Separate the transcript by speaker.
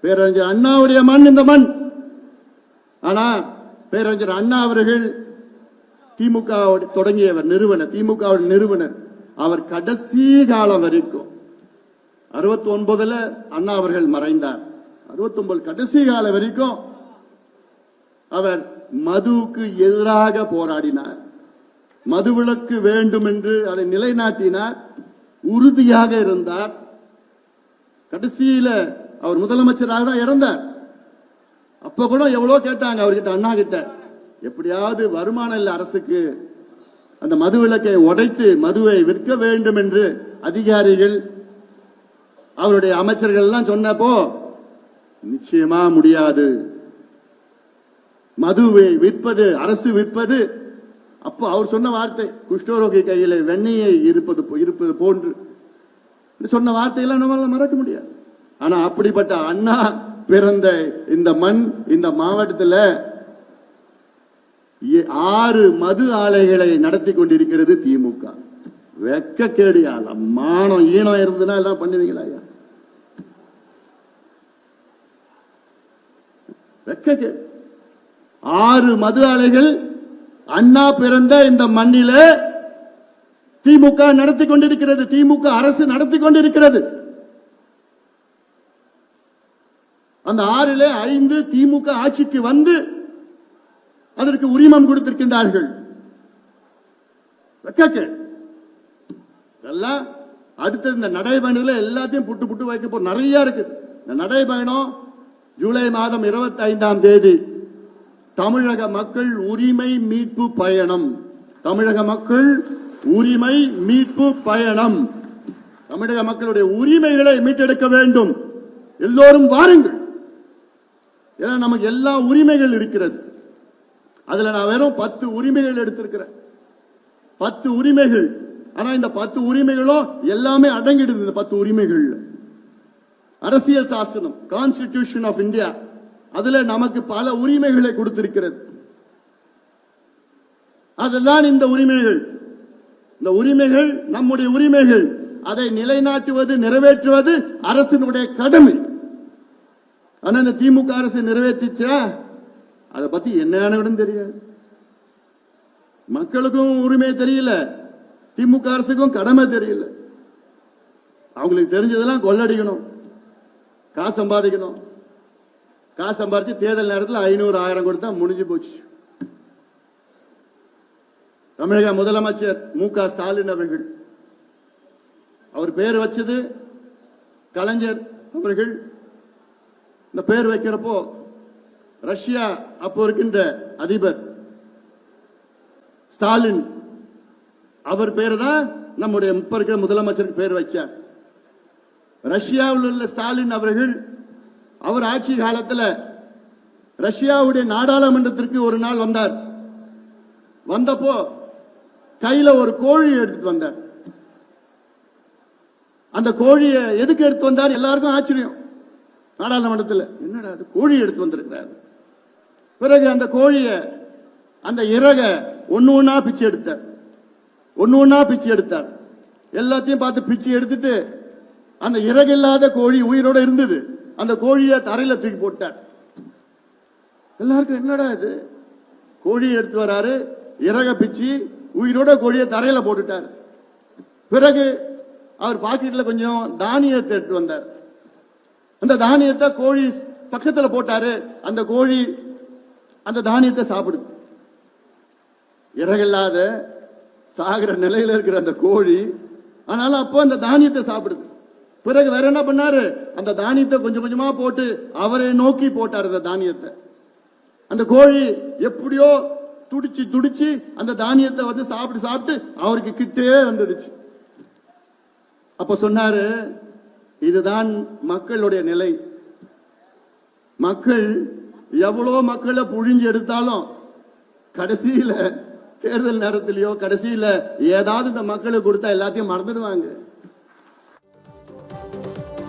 Speaker 1: பேரறிஞர் அண்ணாவுடைய மண் இந்த மண். ஆனா பேரறிஞர் அண்ணா அவர்கள் திமுக தொடங்கியவர், நிறுவனர், திமுக நிறுவனர். அவர் கடைசி காலம் வரைக்கும் 69ல அண்ணா அவர்கள் மறைந்தார். 69 கடைசி காலம் வரைக்கும் அவர் மதுவுக்கு எதிராக போராடினார். மதுவிலக்கு வேண்டும் என்று அதை நிலைநாட்டினார். உறுதியாக இருந்தார். கடைசியில அவர் முதலமைச்சராக தான் இறந்தார். அப்ப கூட எவ்வளவு கேட்டாங்க அவர்கிட்ட, அண்ணா கிட்ட, எப்படியாவது வருமானம் இல்ல அரசுக்கு, அந்த மதுவிலக்கை உடைத்து மதுவை விற்க வேண்டும் என்று அதிகாரிகள் அவருடைய அமைச்சர்கள் எல்லாம் சொன்னப்போ, நிச்சயமா முடியாது, மதுவை விற்பது அரசு விற்பது. அப்போ அவர் சொன்ன வார்த்தை, குஷ்டரோகி கையில வெண்ணெயை இருப்பது போன்று சொன்ன வார்த்தையெல்லாம் நம்மளால மறக்க முடியாது. ஆனா அப்படிப்பட்ட அண்ணா பிறந்த இந்த மண், இந்த மாவட்டத்தில் 6 மது ஆலைகளை நடத்தி கொண்டிருக்கிறது திமுக. வெக்கக்கேடு. மானம் ஈனம் இருந்ததுன்னா எல்லாம் பண்ணுவீங்களா? வெக்கக்கேடு. 6 மது ஆலைகள் அண்ணா பிறந்த இந்த மண்ணில திமுக நடத்தி கொண்டிருக்கிறது, திமுக அரசு நடத்தி கொண்டிருக்கிறது. அந்த 6ல 5 திமுக ஆட்சிக்கு வந்து அதற்கு உரிமம் கொடுத்திருக்கின்றார்கள். இதெல்லாம் அடுத்த இந்த நடைபயணத்தில் எல்லாத்தையும் புட்டு புட்டு வைக்க போற நிறைய இருக்கு. இந்த நடைபயணம் ஜூலை மாதம் 25ஆம் தேதி தமிழக மக்கள் உரிமை மீட்பு பயணம். தமிழக மக்கள் உரிமை மீட்பு பயணம். தமிழக மக்களுடைய உரிமைகளை மீட்டெடுக்க வேண்டும். எல்லோரும் வாருங்கள். ஏன்னா நமக்கு எல்லா உரிமைகள் இருக்கிறது. அதுல நான் வெறும் 10 உரிமைகள் எடுத்திருக்கிறேன். 10 உரிமைகள். ஆனா இந்த 10 உரிமைகளும் எல்லாமே அடங்கிடுது. இந்த 10 உரிமைகள் அரசியல் சாசனம், கான்ஸ்டிடியூஷன் ஆஃப் இந்தியா, அதுல நமக்கு பல உரிமைகளை கொடுத்திருக்கிறது. அதுதான் இந்த உரிமைகள். இந்த உரிமைகள் நம்முடைய உரிமைகள். அதை நிலைநாட்டுவது, நிறைவேற்றுவது அரசினுடைய கடமை. ஆனா இந்த திமுக அரசு நிறைவேற்றிச்சா அதை பத்தி என்னன்னு தெரியாது. மக்களுக்கும் உரிமை தெரியல, திமுக அரசுக்கும் கடமை தெரியல. அவங்களுக்கு தெரிஞ்சதெல்லாம் கொள்ளடிக்கணும், காசு சம்பாதிக்கணும். காசு சம்பாதிச்சு தேர்தல் நேரத்தில் 500 1000 கொடுத்தா முடிஞ்சு போச்சு. தமிழக முதலமைச்சர் மு.க. ஸ்டாலின் அவர்கள், அவர் பேர் வச்சது கலைஞர் அவர்கள். இந்த பேர் வைக்கிறப்போ ரஷ்யா அப்போ இருக்கின்ற அதிபர் ஸ்டாலின் அவர் பேர் தான் நம்முடைய இருக்கிற முதலமைச்சருக்கு பேர் வச்சார். ரஷ்யாவில் உள்ள ஸ்டாலின் அவர்கள் அவர் ஆட்சி காலத்தில் ரஷ்யாவுடைய நாடாளுமன்றத்திற்கு ஒரு நாள் வந்தார். வந்தப்போ கையில ஒரு கோழி எடுத்துட்டு வந்தார். அந்த கோழியை எதுக்கு எடுத்து வந்தார்? எல்லாருக்கும் ஆச்சரியம். நாடாளுமன்றத்தில் என்னடா அது கோழி எடுத்து வந்திருக்கிறார். பிறகு அந்த கோழிய, அந்த இறக ஒன்னு ஒன்னா பிச்சு எடுத்தார். ஒன்னு ஒன்னா பிச்சு எடுத்தார். எல்லாத்தையும் பார்த்து பிச்சு எடுத்துட்டு அந்த இறகு இல்லாத கோழி உயிரோட இருந்தது. அந்த கோழியை தரையில தூக்கி போட்டார். எல்லாருக்கும் என்னடா இது, கோழியை எடுத்து வராரு, இறக பிச்சு உயிரோட கோழியை தரையில போட்டுட்டார். பிறகு அவர் பாக்கெட்ல கொஞ்சம் தானியத்தை எடுத்து வந்தார். அந்த தானியத்தை கோழி பக்கத்துல போட்டாரு. அந்த கோழி அந்த தானியத்தை சாப்பிடுது. இறகில்லாத சாகிற நிலையில இருக்கிற அந்த கோழி, ஆனாலும் அப்போ அந்த தானியத்தை சாப்பிடுது. பிறகு வேற என்ன பண்ணாரு? அந்த தானியத்தை கொஞ்சம் கொஞ்சமா போட்டு அவரை நோக்கி போட்டாரு. அந்த தானியத்தை அந்த கோழி எப்படியோ துடிச்சு துடிச்சு அந்த தானியத்தை வந்து சாப்பிட்டு சாப்பிட்டு அவருக்கு கிட்டே வந்துடுச்சு. அப்ப சொன்னாரு, இதுதான் மக்களுடைய நிலை. மக்கள் எவ்வளோ மக்களை புழிஞ்சு எடுத்தாலும் கடைசியில தேர்தல் நேரத்திலேயோ கடைசியில ஏதாவது இந்த மக்களுக்கு கொடுத்தா எல்லாத்தையும் மறந்துடுவாங்க.